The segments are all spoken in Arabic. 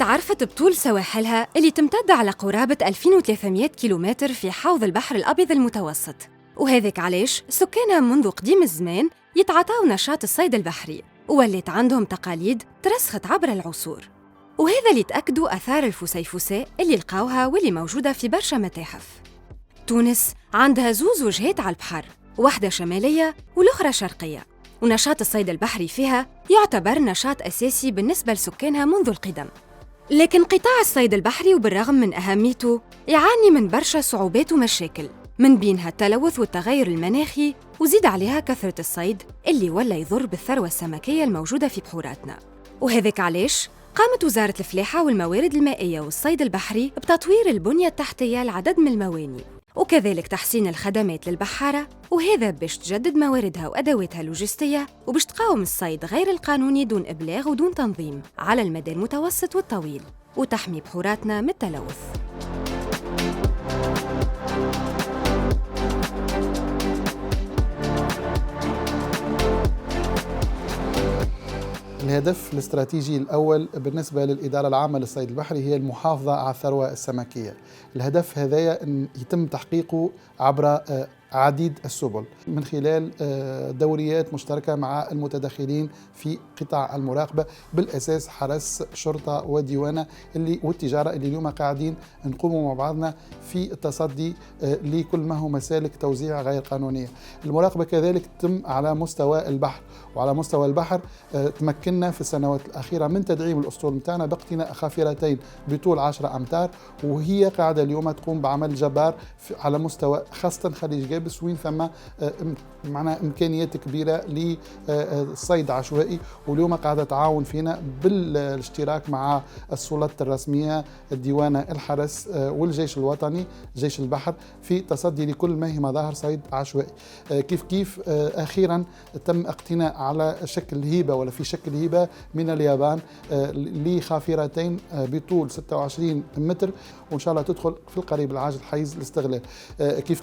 تعرفت بطول سواحلها اللي تمتد على قرابة 2300 كيلومتر في حوض البحر الأبيض المتوسط، وهذاك علاش سكانها منذ قديم الزمان يتعاطوا نشاط الصيد البحري، وولات عندهم تقاليد ترسخت عبر العصور. وهذا اللي تأكدوا آثار الفسيفساء اللي لقاوها واللي موجودة في برشا متاحف. تونس عندها زوز وجهات على البحر، واحدة شمالية والأخرى شرقية، ونشاط الصيد البحري فيها يعتبر نشاط أساسي بالنسبة لسكانها منذ القدم. لكن قطاع الصيد البحري وبالرغم من أهميته يعاني من برشا صعوبات ومشاكل، من بينها التلوث والتغير المناخي، وزيد عليها كثرة الصيد اللي ولا يضر بالثروة السمكية الموجودة في بحوراتنا. وهذاك علاش قامت وزارة الفلاحة والموارد المائية والصيد البحري بتطوير البنية التحتية لعدد من المواني، وكذلك تحسين الخدمات للبحارة، وهذا باش تجدد مواردها وأدواتها اللوجستية وباش تقاوم الصيد غير القانوني دون إبلاغ ودون تنظيم على المدى المتوسط والطويل، وتحمي بحوراتنا من التلوث. الهدف الاستراتيجي الأول بالنسبة للإدارة العامة للصيد البحري هي المحافظة على الثروة السمكية. الهدف هذا يتم تحقيقه عبر عديد السبل، من خلال دوريات مشتركة مع المتدخلين في قطاع المراقبة، بالأساس حرس، شرطة وديوانة والتجارة اللي اليوم قاعدين نقوموا مع بعضنا في التصدي لكل ما هو مسالك توزيع غير قانونية. المراقبة كذلك تتم على مستوى البحر، وعلى مستوى البحر تمكننا في السنوات الأخيرة من تدعيم الأسطول متاعنا باقتناء خافرتين بطول 10 أمتار، وهي قاعدة اليوم تقوم بعمل جبار على مستوى خاصة خليج جابس، وين ثم معنا إمكانيات كبيرة للصيد عشوائي، واليوم قاعدة تعاون فينا بالاشتراك مع السلطات الرسمية، الديوانة، الحرس والجيش الوطني، جيش البحر، في تصدي لكل ما هي مظاهر صيد عشوائي. كيف أخيرا تم اقتناء على شكل هيبة ولا في شكل هيبة من اليابان لخافرتين بطول 26 متر، وإن شاء الله تدخل في القريب العاجل حيز الاستغلال.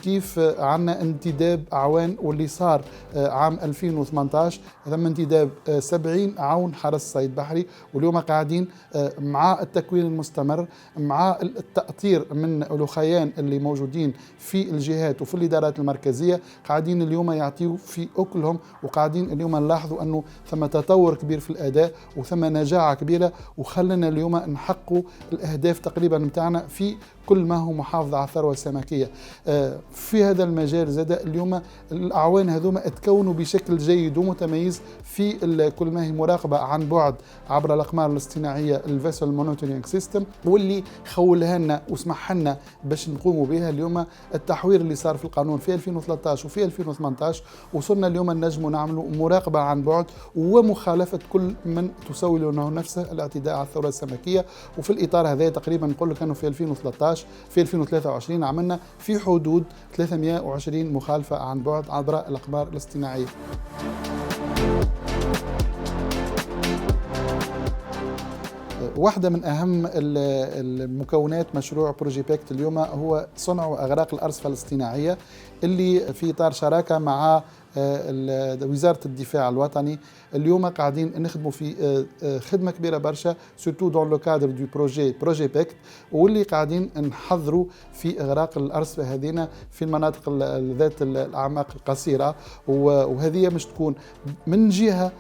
كيف عنا انتداب أعوان، واللي صار عام 2018 تم انتداب 70 عون حرس صيد بحري، واليوم قاعدين مع التكوين المستمر، مع التأطير من الأخيان اللي موجودين في الجهات وفي الإدارات المركزية، قاعدين اليوم يعطيوا في أكلهم، وقاعدين اليوم نلاحظوا أنه ثم تطور كبير في الأداء وثم نجاعة كبيرة، وخلنا اليوم نحققوا الأهداف تقريبا متاعنا في كل ما هو محافظة على الثروة السمكية. في هذا المجال زاد اليوم الأعوان هذوما اتكونوا بشكل جيد ومتميز في كل ما هي مراقبة عن بعد عبر الأقمار الاصطناعية الفيسل مونيتورينج سيستم، واللي خولها لنا وسمح لنا باش نقوموا بها اليوم. التحوير اللي صار في القانون في 2013 وفي 2018 وصلنا اليوم نجموا نعملوا مراقبة عن بعد ومخالفة كل من تسول له نفسه الاعتداء على الثروة السمكية. وفي الإطار هذا تقريبا نقول لك أنه في 2013 في 2023 عملنا في حدود 320 مخالفة عن بعد عبر الأقمار الاصطناعية. واحدة من أهم المكونات مشروع بروجي باكت اليوم هو صنع وأغراق الأرصفة الاصطناعية، اللي في إطار شراكة مع وزارة الدفاع الوطني. اليوم قاعدين نخدموا في خدمة كبيرة برشا سورتو دون لو كادر دو بروجي باكت، واللي قاعدين نحضروا في إغراق الأرصفة هذينا في المناطق ذات الأعماق القصيرة، وهذه مش تكون من جهة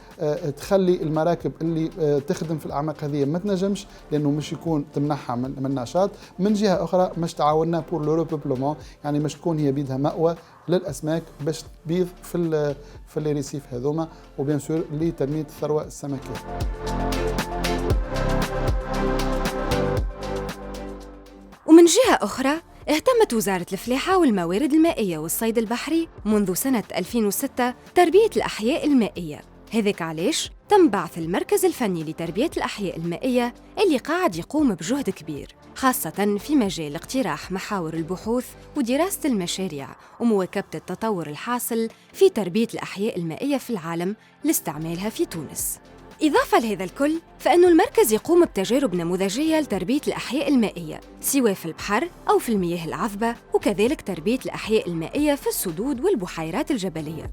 تخلي المراكب اللي تخدم في الأعماق هذه ما تنجمش لأنه مش يكون تمنحها من نشاط، من جهة أخرى مش تعاوننا بور لو ريبوبلومون، يعني مش تكون هي بيدها مأوى للأسماك باش تبيض في الريسيف هذوما، وبيان سور لتنمية الثروة السمكية. ومن جهة أخرى اهتمت وزارة الفلاحة والموارد المائية والصيد البحري منذ سنة 2006 تربية الأحياء المائية. هذاك علاش تم بعث المركز الفني لتربية الأحياء المائية اللي قاعد يقوم بجهد كبير، خاصة في مجال اقتراح محاور البحوث ودراسة المشاريع ومواكبة التطور الحاصل في تربية الأحياء المائية في العالم لاستعمالها في تونس. إضافة لهذا الكل، فإنه المركز يقوم بتجارب نموذجية لتربية الأحياء المائية سواء في البحر أو في المياه العذبة، وكذلك تربية الأحياء المائية في السدود والبحيرات الجبلية.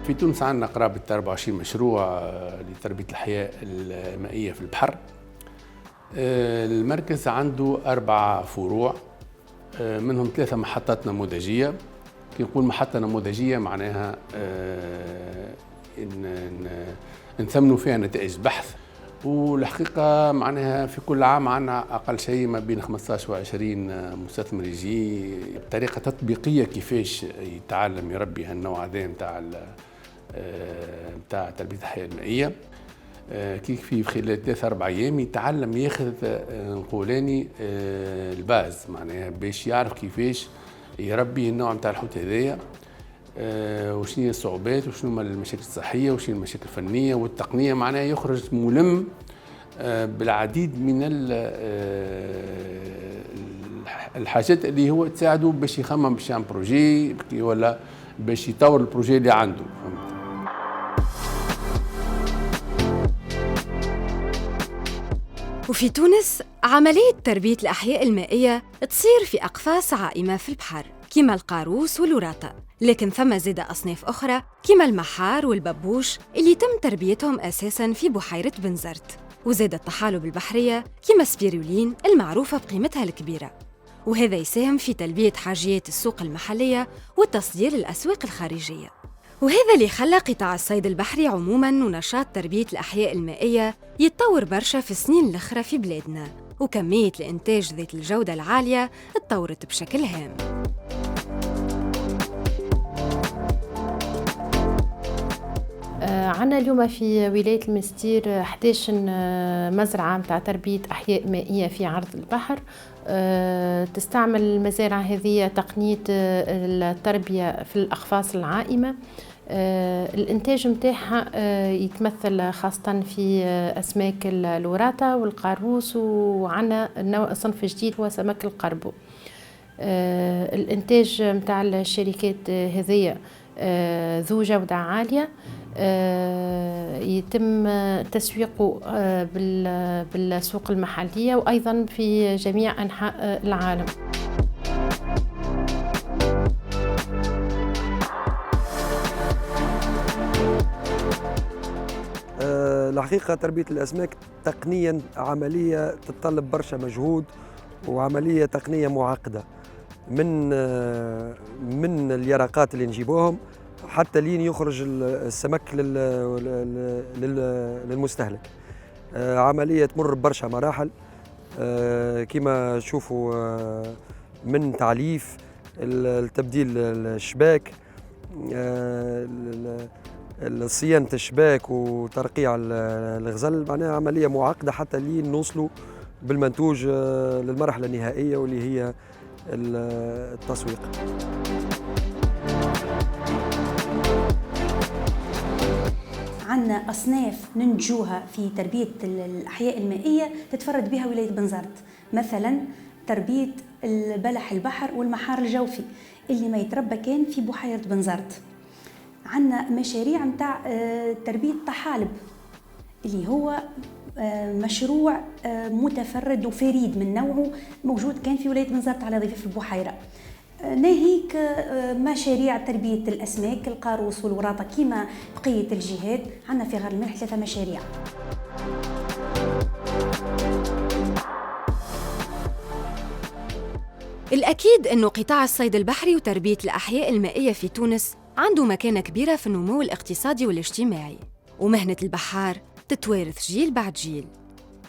في تونس عندنا قرابة 24 مشروع لتربية الأحياء المائية في البحر. المركز عنده 4 فروع، منهم 3 محطات نموذجية. كي نقول محطة نموذجية معناها نثمنوا فيها نتائج بحث، والحقيقة معناها في كل عام عندنا أقل شيء ما بين 15 و 20 مستثمر يجي بطريقة تطبيقية كيفاش يتعلم يربي هالنوع هذا نتاع تربية الأحياء المائية. كيف في خلال 3-4 أيام يتعلم ياخذ نقولاني الباز، معناها باش يعرف كيفاش يربي النوع نتاع الحوت هذايا، وشنو هي الصعوبات وشنو هما المشاكل الصحية وشنو المشاكل الفنية والتقنية، معناها يخرج ملم بالعديد من الحاجات اللي هو تساعده باش يخمم باش يعمل بروجي ولا باش يطور البروجي اللي عنده. وفي تونس عملية تربية الأحياء المائية تصير في أقفاص عائمة في البحر كما القاروس والوراطة، لكن ثم زادة أصناف أخرى كما المحار والببوش اللي يتم تربيتهم أساساً في بحيرة بنزرت، وزاد الطحالب البحرية كما سبيرولين المعروفة بقيمتها الكبيرة، وهذا يساهم في تلبية حاجيات السوق المحلية والتصدير للأسواق الخارجية. وهذا اللي خلى قطاع الصيد البحري عموماً ونشاط تربية الأحياء المائية يتطور برشا في السنين الأخرى في بلادنا، وكمية الإنتاج ذات الجودة العالية اتطورت بشكل هام. عنا اليوم في ولاية المستير 11 مزرعة متاع تربية أحياء مائية في عرض البحر. تستعمل المزارع هذه تقنية التربية في الأقفاص العائمة. الإنتاج متاعها يتمثل خاصة في أسماك الوراطة والقاروس، وعنا نوع صنف جديد هو سمك القربو. الإنتاج متاع الشركات هذه ذو جودة عالية، يتم تسويقه بالسوق المحلية وأيضا في جميع أنحاء العالم. الحقيقة تربية الأسماك تقنيا عملية تتطلب برشا مجهود وعملية تقنية معقدة، من اليرقات اللي نجيبوهم حتى لين يخرج السمك للمستهلك. عملية تمر ببرشا مراحل كما تشوفوا، من تعليف التبديل الشباك، صيانة الشباك وترقيع الغزل، معناها عملية معقدة حتى لين نوصلوا بالمنتوج للمرحلة النهائية واللي هي التسويق. عندنا أصناف ننتجوها في تربية الأحياء المائية تتفرد بها ولاية بنزرت، مثلا تربية البلح البحر والمحار الجوفي اللي ما يتربى كان في بحيرة بنزرت. عندنا مشاريع متاع تربية طحالب اللي هو مشروع متفرد وفريد من نوعه، موجود كان في ولاية بنزرت على ضفاف البحيرة. ناهيك مشاريع تربية الأسماك القاروس والوراطة كما بقية الجهات، عندنا في غار الملح 3 مشاريع. الأكيد أنه قطاع الصيد البحري وتربية الأحياء المائية في تونس عنده مكانة كبيرة في النمو الاقتصادي والاجتماعي، ومهنة البحار تتوارث جيل بعد جيل.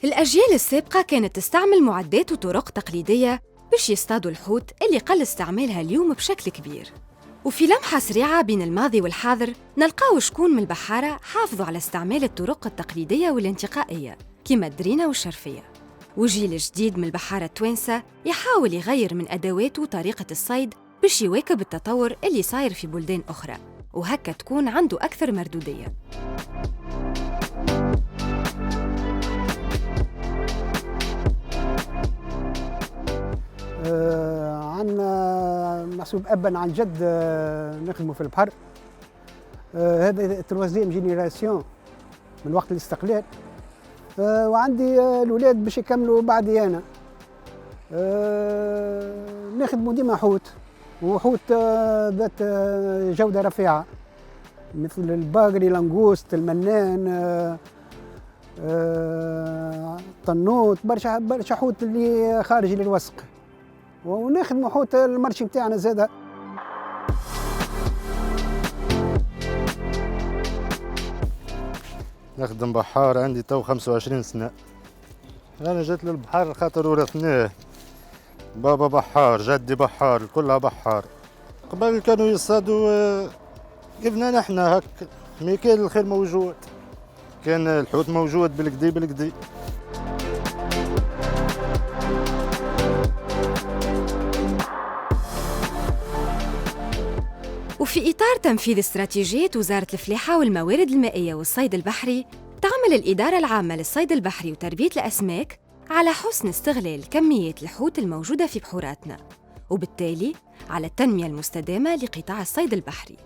الأجيال السابقة كانت تستعمل معدات وطرق تقليدية باش يصطادوا الحوت اللي قل استعمالها اليوم بشكل كبير. وفي لمحة سريعة بين الماضي والحاضر نلقاو شكون من البحارة حافظوا على استعمال الطرق التقليدية والانتقائية كما الدرينة والشرفية، وجيل جديد من البحارة التوانسة يحاول يغير من أدواته وطريقة الصيد باش يواكب التطور اللي صاير في بلدان أخرى، وهكا تكون عنده أكثر مردودية. عندنا محسوب أبا عن جد نخدموا في البحر. هذا تروازيام جينيراسيون من وقت الاستقلال، وعندي الأولاد باش يكملوا بعدي أنا. نخدموا ديما حوت، وحوت ذات جودة رفيعة، مثل الباقري، لانغوست، المنان، طنوط، برشا حوت اللي خارج للوسق. ونخدموا حوت المرشي بتاعنا زاده. نخدم بحار عندي تو 25 سنة. أنا جيت للبحر خاطر ورثناه، بابا بحار، جدي بحار، كلها بحار. قبل كانوا يصطادوا كيفنا نحنا هك، مي كان الخير موجود، كان الحوت موجود بالكدي بالكدي. وفي إطار تنفيذ استراتيجية وزارة الفلاحة والموارد المائية والصيد البحري، تعمل الإدارة العامة للصيد البحري وتربية الأسماك على حسن استغلال كميات الحوت الموجودة في بحوراتنا، وبالتالي على التنمية المستدامة لقطاع الصيد البحري.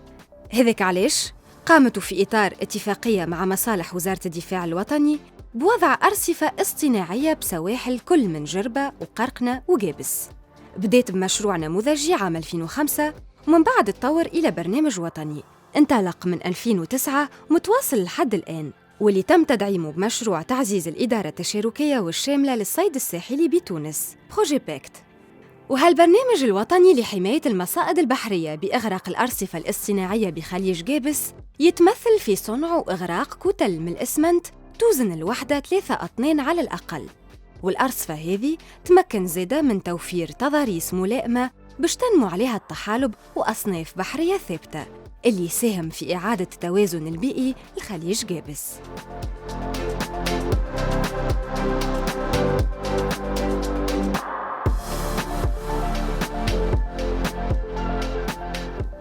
هذاك علاش قامت في إطار اتفاقية مع مصالح وزارة الدفاع الوطني بوضع أرصفة اصطناعية بسواحل كل من جربة وقرقنة وجابس. بدأت بمشروع نموذجي عام 2005، ومن بعد تطور إلى برنامج وطني انطلق من 2009 متواصل لحد الآن، واللي تم تدعيمه بمشروع تعزيز الإدارة التشاركية والشاملة للصيد الساحلي بتونس بروجي باكت. وهالبرنامج الوطني لحماية المصائد البحرية بإغراق الأرصفة الاصطناعية بخليج جابس يتمثل في صنع وإغراق كتل من الإسمنت توزن الوحدة 3 أطنان على الأقل. والأرصفة هذه تمكن زادة من توفير تضاريس ملائمة باش تنمو عليها الطحالب وأصناف بحرية ثابتة، اللي يساهم في إعادة التوازن البيئي لخليج جابس.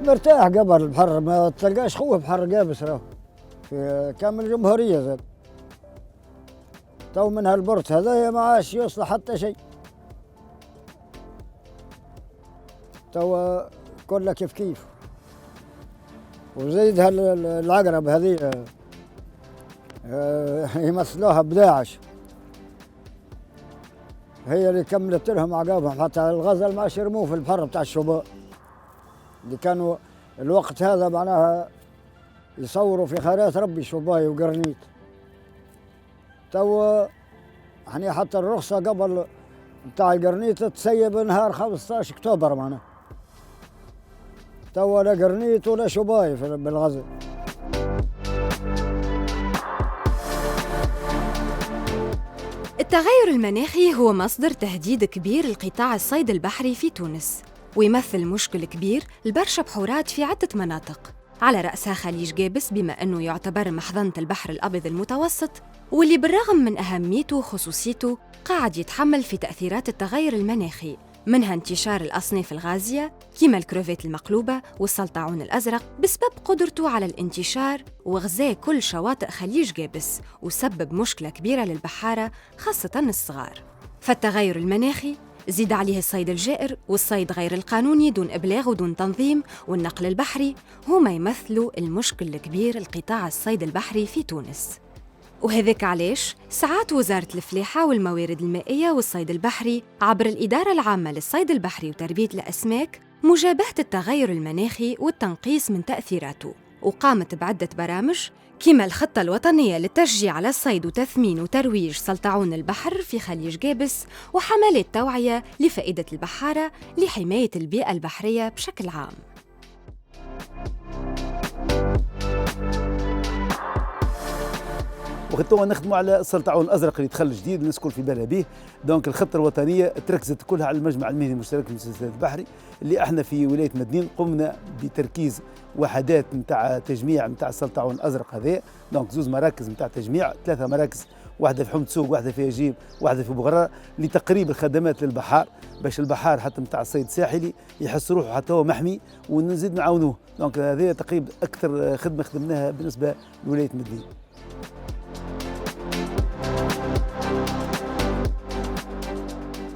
مرتاح قبل البحر، ما تلقاش خوه بحر جابس راهو في كامل الجمهورية زاد. تو من هالبرت هذايا ما عادش يصلح حتى شيء، تو كله كيف كيف. وزيد هالعقرب هذه يمثلوها بداعش، هي اللي كملت لهم عقابهم. حتى الغزل ما عادش يرموه في البحر بتاع الشباب اللي كانوا الوقت هذا معناها يصوروا في خيرات ربي شباي وقرنيت. تو يعني حتى الرخصة قبل بتاع القرنيت تسيب نهار 15 أكتوبر معناها. تو لا قرنيت ولا شباي بالغزل. التغير المناخي هو مصدر تهديد كبير لقطاع الصيد البحري في تونس، ويمثل مشكل كبير لبرشا بحورات في عدة مناطق، على رأسها خليج جابس بما أنه يعتبر محضنة البحر الأبيض المتوسط، واللي بالرغم من أهميته وخصوصيته قاعد يتحمل في تأثيرات التغير المناخي، منها انتشار الأصناف الغازية كما الكروفيت المقلوبة والسلطعون الأزرق بسبب قدرته على الانتشار وغزاء كل شواطئ خليج جابس، وسبب مشكلة كبيرة للبحارة خاصة الصغار. فالتغير المناخي زيد عليه الصيد الجائر والصيد غير القانوني دون إبلاغ ودون تنظيم والنقل البحري، هما يمثلوا المشكل الكبير لقطاع الصيد البحري في تونس. وهذاك علاش سعات وزارة الفلاحة والموارد المائية والصيد البحري عبر الإدارة العامة للصيد البحري وتربية الأسماك مجابهة التغير المناخي والتنقيص من تأثيراته، وقامت بعدة برامج كما الخطة الوطنية للتشجيع على الصيد وتثمين وترويج سلطعون البحر في خليج جابس، وحملات توعية لفائدة البحارة لحماية البيئة البحرية بشكل عام. وخطوة نخدموا على السلطعون الازرق اللي دخل جديد الناس الكل في بالها به. دونك الخطه الوطنيه تركزت كلها على المجمع المهني المشترك للمسلسلات البحري، اللي احنا في ولايه مدنين قمنا بتركيز وحدات نتاع تجميع نتاع السلطعون الازرق هذا. دونك 2 مراكز نتاع تجميع، 3 مراكز، واحده في حمد سوق، واحده في اجيب، واحده في بوغرة، لتقريب الخدمات للبحار، باش البحار حتى نتاع الصيد الساحلي يحس روحه حتى هو محمي ونزيد نعاونوه. دونك هذا تقريبا اكثر خدمه خدمناها بالنسبه لولايه مدنين.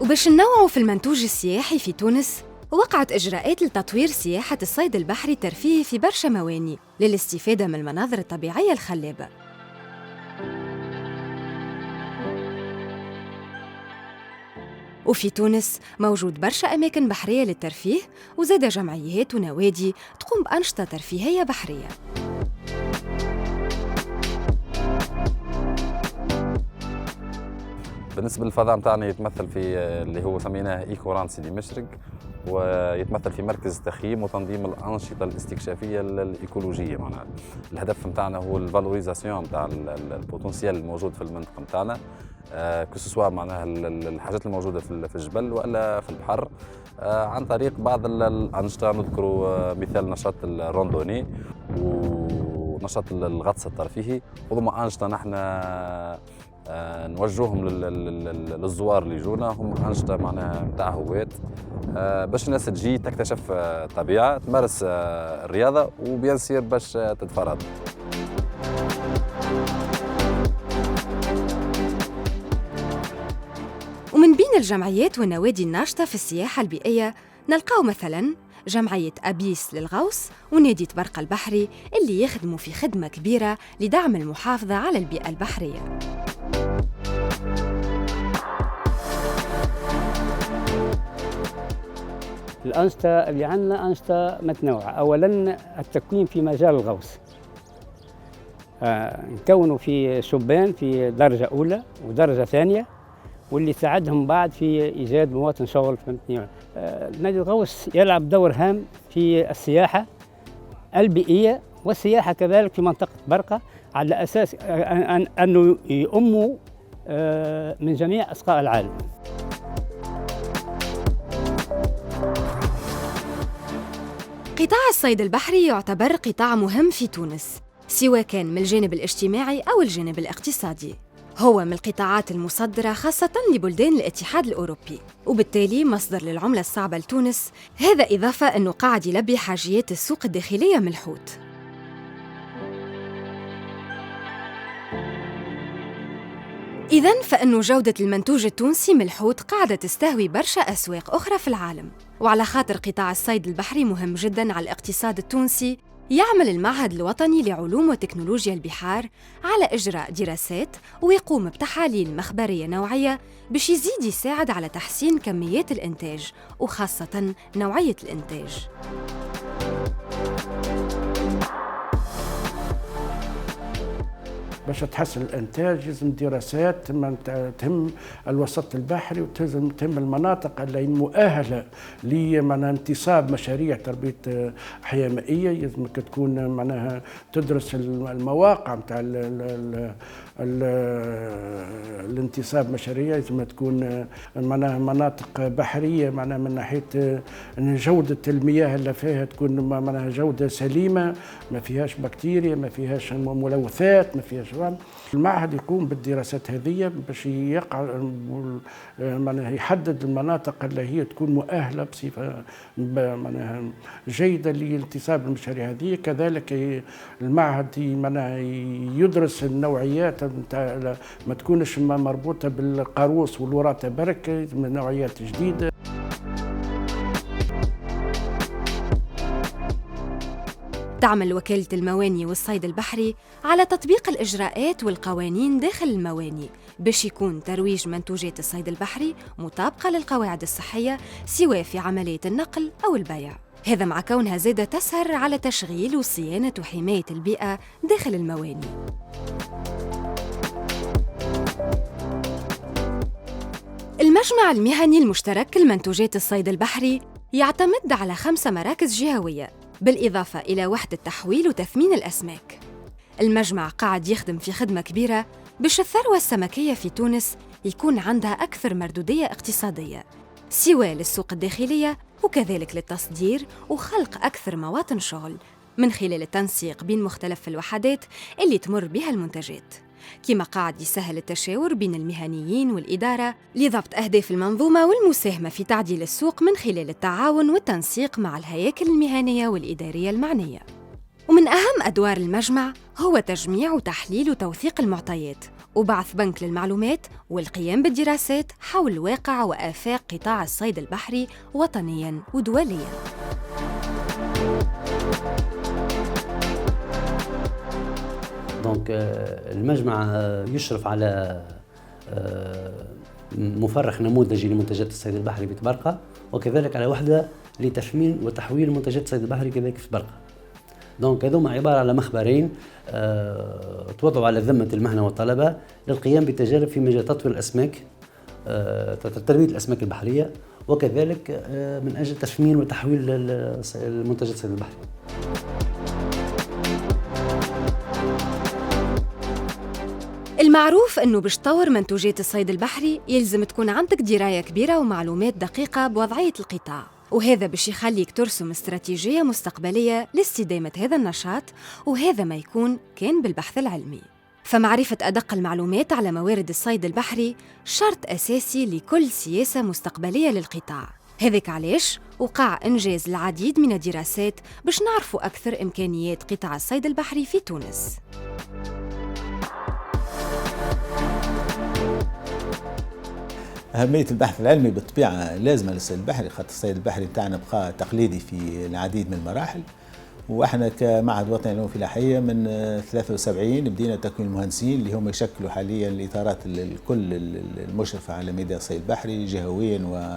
وباش ننوعوا في المنتوج السياحي في تونس، وقعت إجراءات لتطوير سياحة الصيد البحري الترفيهي في برشا مواني للاستفادة من المناظر الطبيعية الخلابة. وفي تونس موجود برشا أماكن بحرية للترفيه، وزاد جمعيات ونوادي تقوم بأنشطة ترفيهية بحرية. بالنسبة للفضاء متاعنا يتمثل في اللي هو سميناه إيكوران سيدي مشرق، ويتمثل في مركز تخييم وتنظيم الأنشطة الاستكشافية الإيكولوجية. معناها الهدف متاعنا هو الفالوريزاسيون متاع البوتنسيال الموجود في المنطقة متاعنا، كسوا معناها الحاجات الموجودة في الجبل ولا في البحر، عن طريق بعض الأنشطة. نذكر مثال نشاط الروندوني ونشاط الغطس الترفيهي، وهما أنشطة نحن نوجههم للزوار اللي يجونا، هم أنشطة معناها نتاع هواة باش الناس تجي تكتشف الطبيعة، تمارس الرياضة وبيان سير باش تتفرد. ومن بين الجمعيات والنوادي الناشطة في السياحة البيئية نلقاو مثلاً جمعية أبيس للغوص ونادي تبرقة البحري اللي يخدموا في خدمة كبيرة لدعم المحافظة على البيئة البحرية. الأنشطة اللي عندنا أنشطة متنوعة. أولاً التكوين في مجال الغوص، نكونوا في شبان في درجة أولى ودرجة ثانية، واللي ساعدهم بعد في إيجاد مواطن شغل. فهمتني؟ نادي الغوص يلعب دور هام في السياحة البيئية والسياحة كذلك في منطقة برقة، على أساس أنه يؤموا من جميع أصقاء العالم. قطاع الصيد البحري يعتبر قطاع مهم في تونس، سواء كان من الجانب الاجتماعي أو الجانب الاقتصادي. هو من القطاعات المصدرة خاصة لبلدان الاتحاد الأوروبي، وبالتالي مصدر للعملة الصعبة لتونس، هذا إضافة أنه قاعد يلبي حاجيات السوق الداخلية من الحوت. إذن فإنه جودة المنتوج التونسي من الحوت قاعدة تستهوي برشا أسواق أخرى في العالم. وعلى خاطر قطاع الصيد البحري مهم جداً على الاقتصاد التونسي، يعمل المعهد الوطني لعلوم وتكنولوجيا البحار على إجراء دراسات ويقوم بتحاليل مخبرية نوعية باش يزيد يساعد على تحسين كميات الإنتاج وخاصة نوعية الإنتاج. باش تحسن الانتاج لازم دراسات تهم الوسط البحري وتهم المناطق اللي مؤهله لانتصاب مشاريع تربيه احياء مائيه. لازمك تكون معناها تدرس المواقع نتاع الانتصاب مشاريع، لازم تكون معناها مناطق بحريه معناها من ناحيه جوده المياه اللي فيها تكون معناها جوده سليمه، ما فيهاش بكتيريا، ما فيهاش ملوثات، ما فيهاش. المعهد يقوم بالدراسات هذه باش يقع معناها يحدد المناطق اللي هي تكون مؤهله بصفه معناها جيده لانتصاب المشاريع هذه. كذلك المعهد معناها يدرس النوعيات نتاع ما تكونش مربوطه بالقاروص والوراثه برك، من نوعيات جديده. تعمل وكالة المواني والصيد البحري على تطبيق الإجراءات والقوانين داخل المواني باش يكون ترويج منتوجات الصيد البحري مطابقة للقواعد الصحية سواء في عملية النقل أو البيع. هذا مع كونها زادة تسهر على تشغيل وصيانة وحماية البيئة داخل المواني. المجمع المهني المشترك لمنتوجات الصيد البحري يعتمد على 5 مراكز جهوية بالإضافة إلى وحدة تحويل وتثمين الأسماك. المجمع قاعد يخدم في خدمة كبيرة باش الثروة السمكية في تونس يكون عندها أكثر مردودية اقتصادية، سواء للسوق الداخلية وكذلك للتصدير وخلق أكثر مواطن شغل من خلال التنسيق بين مختلف الوحدات اللي تمر بها المنتجات، كما قاعد يسهل التشاور بين المهنيين والإدارة لضبط أهداف المنظومة والمساهمة في تعديل السوق من خلال التعاون والتنسيق مع الهياكل المهنية والإدارية المعنية. ومن أهم أدوار المجمع هو تجميع وتحليل وتوثيق المعطيات وبعث بنك للمعلومات والقيام بالدراسات حول واقع وآفاق قطاع الصيد البحري وطنياً ودولياً. دونك المجمع يشرف على مفرخ نموذجي لمنتجات الصيد البحري في تبرقة، وكذلك على وحدة لتثمين وتحويل منتجات الصيد البحري كذلك في تبرقة. دونك هذوما عبارة على مخبرين توضعوا على ذمة المهنة والطلبة للقيام بتجارب في مجال تطوير الأسماك تربية الأسماك البحرية، وكذلك من أجل تثمين وتحويل المنتجات الصيد البحري. المعروف أنه باش تطور منتوجات الصيد البحري يلزم تكون عندك دراية كبيرة ومعلومات دقيقة بوضعية القطاع، وهذا باش يخليك ترسم استراتيجية مستقبلية لاستدامة هذا النشاط، وهذا ما يكون كان بالبحث العلمي. فمعرفة أدق المعلومات على موارد الصيد البحري شرط أساسي لكل سياسة مستقبلية للقطاع. هذاك علاش وقع إنجاز العديد من الدراسات باش نعرفوا أكثر إمكانيات قطاع الصيد البحري في تونس. أهمية البحث العلمي بالطبيعة لازمة للصيد البحري، خاطر الصيد البحري بتاعنا بقى تقليدي في العديد من المراحل، واحنا كمعهد وطني للعلوم الفلاحية من 73 بدينا تكوين المهندسين اللي هم يشكلوا حاليا الإطارات الكل المشرفة على ميدان الصيد البحري جهويا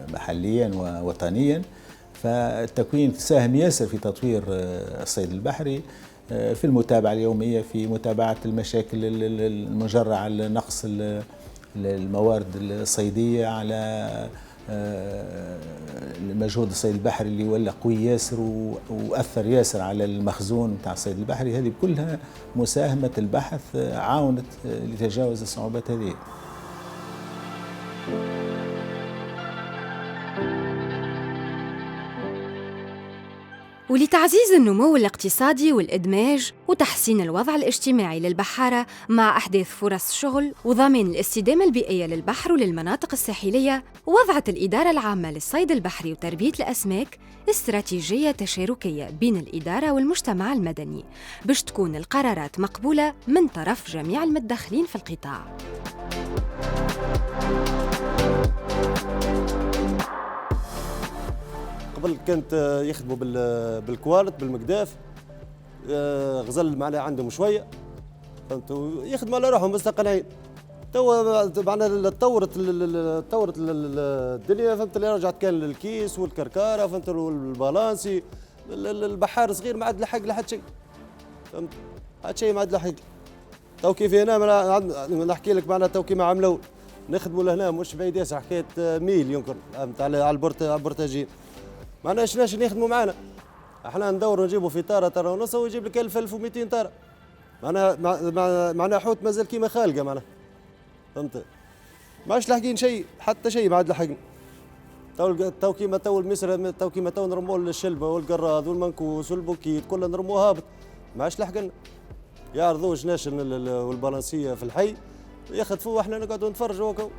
ومحليا ووطنيا. فالتكوين ساهم ياسر في تطوير الصيد البحري في المتابعة اليومية، في متابعة المشاكل المجرة على نقص الموارد الصيدية، على مجهود الصيد البحري اللي ولا قوي ياسر وأثر ياسر على المخزون بتاع الصيد البحري. هذه كلها مساهمة البحث عاونت لتجاوز الصعوبات هذه. ولتعزيز النمو الاقتصادي والإدماج وتحسين الوضع الاجتماعي للبحارة مع أحداث فرص شغل وضمان الاستدامة البيئية للبحر وللمناطق الساحلية، وضعت الإدارة العامة للصيد البحري وتربية الأسماك استراتيجية تشاركية بين الإدارة والمجتمع المدني باش تكون القرارات مقبولة من طرف جميع المتدخلين في القطاع. قبل كانت يخدموا بالكوالت بالمقداف، غزل معناها عندهم شويه، فهمتوا، يخدموا على روحهم مستقلين. توا معناها تطورت الدنيا، فهمت، اللي رجعت كان الكيس والكركاره، فهمت، والبالانسي. البحار صغير ما عاد لحق لحد شيء، فهمت، عاد شيء ما عاد لحق. تو كيف هنا نحكي لك معناها تو كيما عملوا نخدموا لهنا مش بعيد ياسر، حكايه ميل يمكن على البرتاجين. معناها شناش نخدموا معانا احنا ندوروا نجيبوا في طاره ونص ويجيب لك 1200 طاره. معناها حوت مازال كيما خالقه، معناها فهمت، ماش لاحقين شيء، حتى شيء ما عاد لاحقين. تو كيما تو المسر، تو كيما تو نرموا الشلبه والقراض والمنكوس والبوكيت كلها نرموها هابط، ماش لاحقين. يعرضوا شناش والبالانسيه في الحي يخطفوا واحنا نقعدوا نتفرجوا هكا.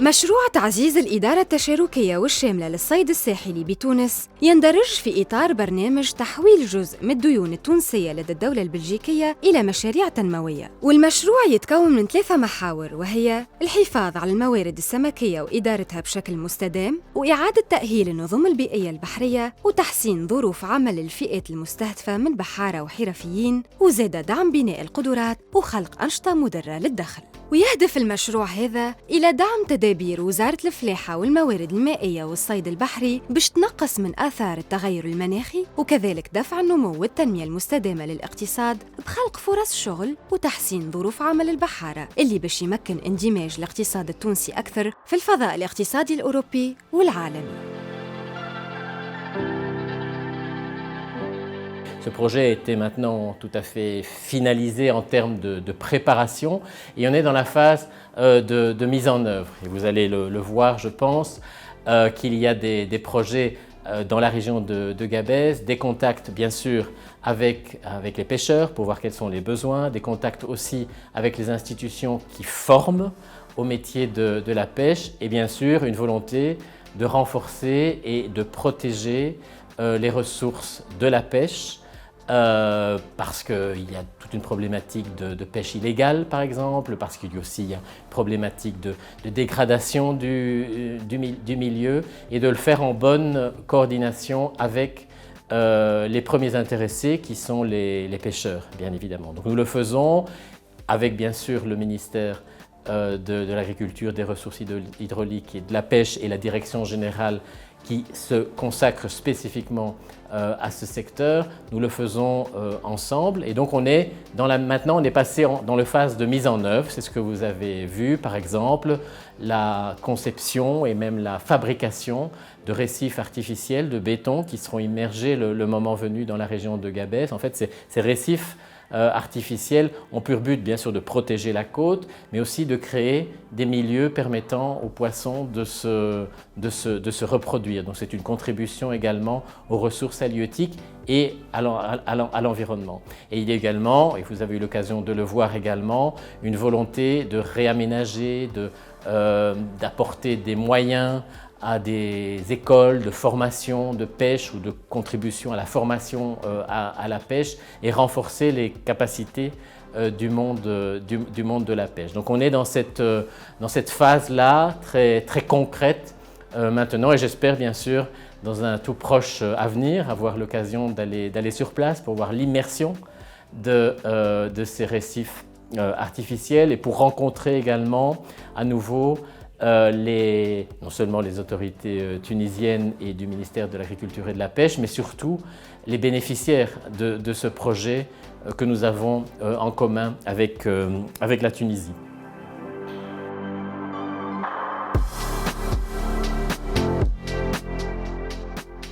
مشروع تعزيز الإدارة التشاركية والشاملة للصيد الساحلي بتونس يندرج في إطار برنامج تحويل جزء من الديون التونسية لدى الدولة البلجيكية إلى مشاريع تنموية. والمشروع يتكون من 3 محاور، وهي الحفاظ على الموارد السمكية وإدارتها بشكل مستدام، وإعادة تأهيل النظم البيئية البحرية، وتحسين ظروف عمل الفئات المستهدفة من بحارة وحرفيين، وزاد دعم بناء القدرات وخلق أنشطة مدرة للدخل. ويهدف المشروع هذا إلى دعم تدابير وزارة الفلاحة والموارد المائية والصيد البحري باش تنقص من آثار التغير المناخي، وكذلك دفع النمو والتنمية المستدامة للاقتصاد بخلق فرص شغل وتحسين ظروف عمل البحارة، اللي باش يمكن اندماج الاقتصاد التونسي أكثر في الفضاء الاقتصادي الأوروبي والعالمي. Ce projet était maintenant tout à fait finalisé en termes de préparation et on est dans la phase de mise en œuvre. Et vous allez le voir, je pense, qu'il y a des projets dans la région de Gabès, des contacts bien sûr avec les pêcheurs pour voir quels sont les besoins, des contacts aussi avec les institutions qui forment au métier de la pêche et bien sûr une volonté de renforcer et de protéger les ressources de la pêche. Parce qu'il y a toute une problématique de pêche illégale par exemple, parce qu'il y a aussi une problématique de dégradation du milieu et de le faire en bonne coordination avec les premiers intéressés qui sont les pêcheurs bien évidemment. Donc nous le faisons avec bien sûr le ministère de l'Agriculture, des Ressources hydrauliques et de la Pêche et la Direction Générale qui se consacrent spécifiquement à ce secteur. Nous le faisons ensemble et donc maintenant on est passé dans la phase de mise en œuvre. C'est ce que vous avez vu, par exemple, la conception et même la fabrication de récifs artificiels de béton qui seront immergés le moment venu dans la région de Gabès. En fait, ces récifs artificiels ont pour but, bien sûr, de protéger la côte, mais aussi de créer des milieux permettant aux poissons de se reproduire. Donc c'est une contribution également aux ressources halieutiques et à l'environnement. Et il y a également, et vous avez eu l'occasion de le voir également, une volonté de réaménager, d'apporter des moyens à des écoles de formation de pêche ou de contribution à la formation à la pêche et renforcer les capacités du monde de la pêche. Donc on est dans cette phase-là très, très concrète maintenant et j'espère bien sûr dans un tout proche avenir avoir l'occasion d'aller sur place pour voir l'immersion de ces récifs artificiels et pour rencontrer également à nouveau non seulement les autorités tunisiennes et du ministère de l'Agriculture et de la Pêche, mais surtout les bénéficiaires de ce projet que nous avons en commun avec la Tunisie.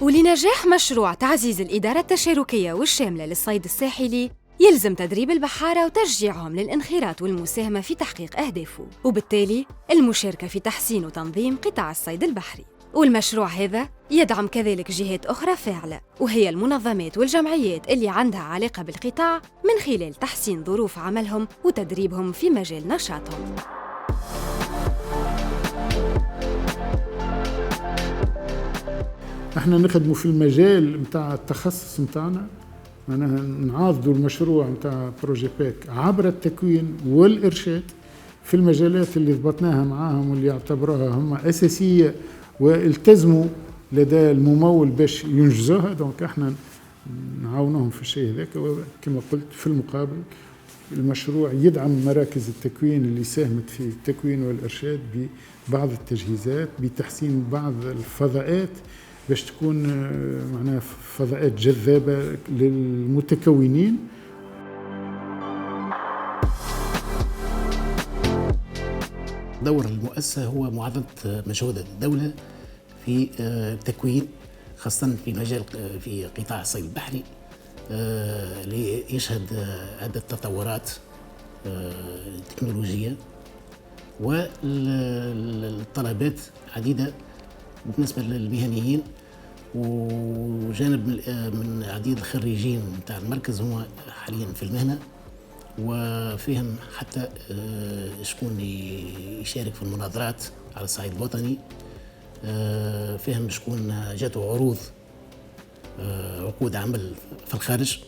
ولنجاح مشروع تعزيز الإدارة التشاركية والشاملة للصيد الساحلي يلزم تدريب البحارة وتشجيعهم للانخراط والمساهمة في تحقيق أهدافه، وبالتالي المشاركة في تحسين وتنظيم قطاع الصيد البحري. والمشروع هذا يدعم كذلك جهات أخرى فاعلة، وهي المنظمات والجمعيات اللي عندها علاقة بالقطاع من خلال تحسين ظروف عملهم وتدريبهم في مجال نشاطهم. احنا نخدموا في المجال متاع التخصص متاعنا، معناها نعاضدوا المشروع متاع بروجي باك عبر التكوين والإرشاد في المجالات اللي ضبطناها معاهم واللي يعتبروها هم أساسية والتزموا لدى الممول باش ينجزوها. دونك احنا نعاونوهم في الشيء هذاك، وكما قلت في المقابل المشروع يدعم مراكز التكوين اللي ساهمت في التكوين والإرشاد ببعض التجهيزات، بتحسين بعض الفضاءات باش تكون معناها فضاءات جذابة للمتكونين. دور المؤسسة هو معادلة مجهودات الدولة في التكوين، خاصة في مجال في قطاع الصيد البحري ليشهد عدة تطورات تكنولوجية والطلبات عديدة بالنسبة للمهنيين، وجانب من عديد الخريجين نتاع المركز هو حاليا في المهنة، وفيهم حتى شكون يشارك في المناظرات على الصعيد الوطني، فيهم شكون جاتوا عروض عقود عمل في الخارج.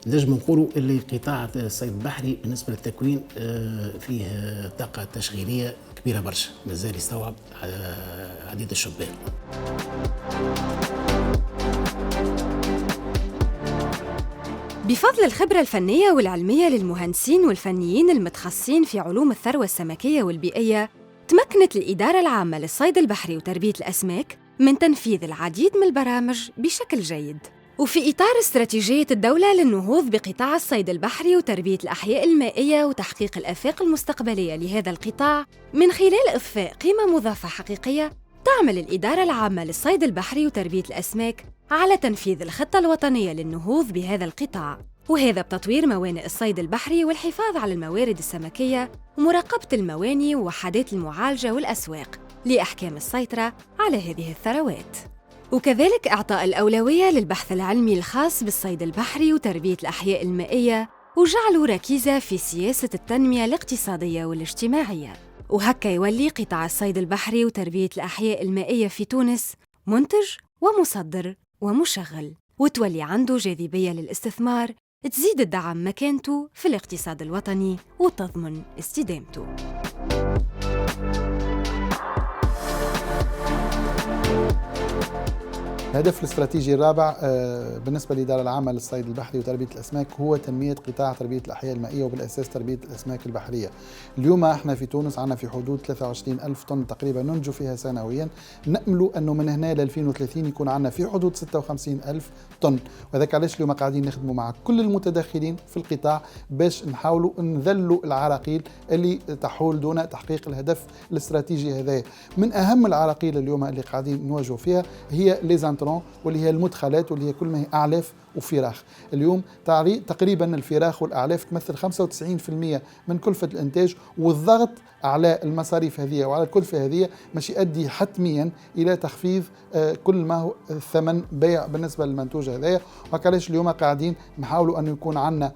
نجم نقولوا اللي قطاع الصيد البحري بالنسبة للتكوين فيه طاقة تشغيلية كبيرة برشا، مازال يستوعب عديد الشبان. بفضل الخبرة الفنية والعلمية للمهندسين والفنيين المتخصصين في علوم الثروة السمكية والبيئية، تمكنت الإدارة العامة للصيد البحري وتربية الأسماك من تنفيذ العديد من البرامج بشكل جيد. وفي إطار استراتيجية الدولة للنهوض بقطاع الصيد البحري وتربية الأحياء المائية وتحقيق الآفاق المستقبلية لهذا القطاع من خلال إضفاء قيمة مضافة حقيقية، تعمل الإدارة العامة للصيد البحري وتربية الأسماك على تنفيذ الخطة الوطنية للنهوض بهذا القطاع، وهذا بتطوير موانئ الصيد البحري والحفاظ على الموارد السمكية ومراقبة المواني ووحدات المعالجة والأسواق لأحكام السيطرة على هذه الثروات، وكذلك إعطاء الأولوية للبحث العلمي الخاص بالصيد البحري وتربية الأحياء المائية وجعله ركيزة في سياسة التنمية الاقتصادية والاجتماعية. وهكا يولي قطاع الصيد البحري وتربية الأحياء المائية في تونس منتج ومصدر ومشغل، وتولي عنده جاذبية للاستثمار تزيد الدعم مكانته في الاقتصاد الوطني وتضمن استدامته. الهدف الاستراتيجي الرابع بالنسبة للإدارة العامة للصيد البحري وتربية الأسماك هو تنمية قطاع تربية الأحياء المائية وبالأساس تربية الأسماك البحرية. اليوم احنا في تونس عندنا في حدود 23 ألف طن تقريبا ننجو فيها سنويا، نأمل أنه من هنا ل 2030 يكون عندنا في حدود 56 ألف طن، وذاك علاش اليوم قاعدين نخدموا مع كل المتدخلين في القطاع باش نحاولوا نذلوا العراقيل اللي تحول دون تحقيق الهدف الاستراتيجي هذا. من أهم العراقيل اليوم اللي قاعدين نواجهوا فيها هي ليزانترون واللي هي المدخلات واللي هي كل ما هي أعلاف وفراخ. اليوم تقريبا الفراخ والأعلاف تمثل 95% من كلفة الإنتاج، والضغط على المصاريف هذه وعلى الكلفة هذه مش يؤدي حتميا إلى تخفيض كل ما هو ثمن بيع بالنسبة للمنتوج هذايا. وكلاش اليوم قاعدين نحاولوا أن يكون عندنا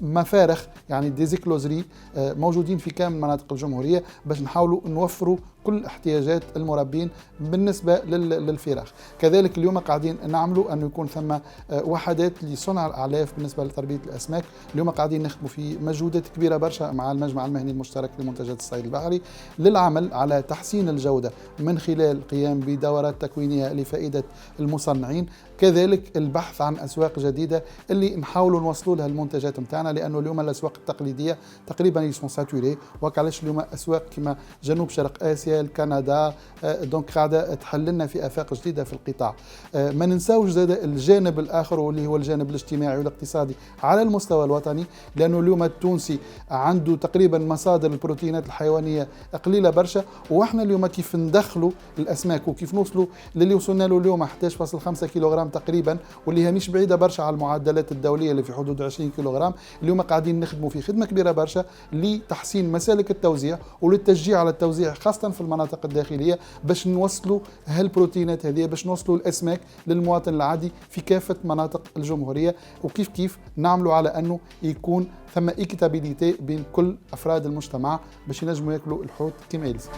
مفارخ يعني ديزيكلوزري موجودين في كامل مناطق الجمهورية باش نحاولوا نوفروا كل احتياجات المربين بالنسبة للفراخ. كذلك اليوم قاعدين نعملوا أن يكون ثم وحدات لصنع الأعلاف بالنسبة لتربية الأسماك. اليوم قاعدين نخدموا في مجهودات كبيرة برشا مع المجمع المهني المشترك لمنتجات الصيد البحري للعمل على تحسين الجودة من خلال القيام بدورات تكوينية لفائدة المصنعين، كذلك البحث عن أسواق جديدة اللي نحاولوا نوصلوا لها المنتجات متاعنا، لأنه اليوم الأسواق التقليدية تقريبا يسمو ساتوري، وكعلاش اليوم أسواق كما جنوب شرق آسيا كندا دونك قاعدة تحل لنا في آفاق جديدة في القطاع. ما ننساوش زاد الجانب الآخر واللي هو الجانب الاجتماعي والاقتصادي على المستوى الوطني، لأنه اليوم التونسي عنده تقريبا مصادر البروتينات الحيوانية قليلة برشا، وإحنا اليوم كيف ندخلوا الأسماك وكيف نوصلوا للي وصلنا له اليوم 11.5 كيلوغرام تقريبا، واللي هي مش بعيدة برشا على المعدلات الدولية اللي في حدود 20 كيلوغرام. اليوم قاعدين نخدموا في خدمة كبيرة برشا لتحسين مسالك التوزيع وللتشجيع على التوزيع خاصة في المناطق الداخلية باش نوصلوا هالبروتينات هذه، باش نوصلوا الأسماك للمواطن العادي في كافة مناطق الجمهورية، وكيف كيف نعملوا على أنه يكون ثم إيكيتابيليتي بين كل أفراد المجتمع باش ينجموا ياكلوا الحوت كما يلزم.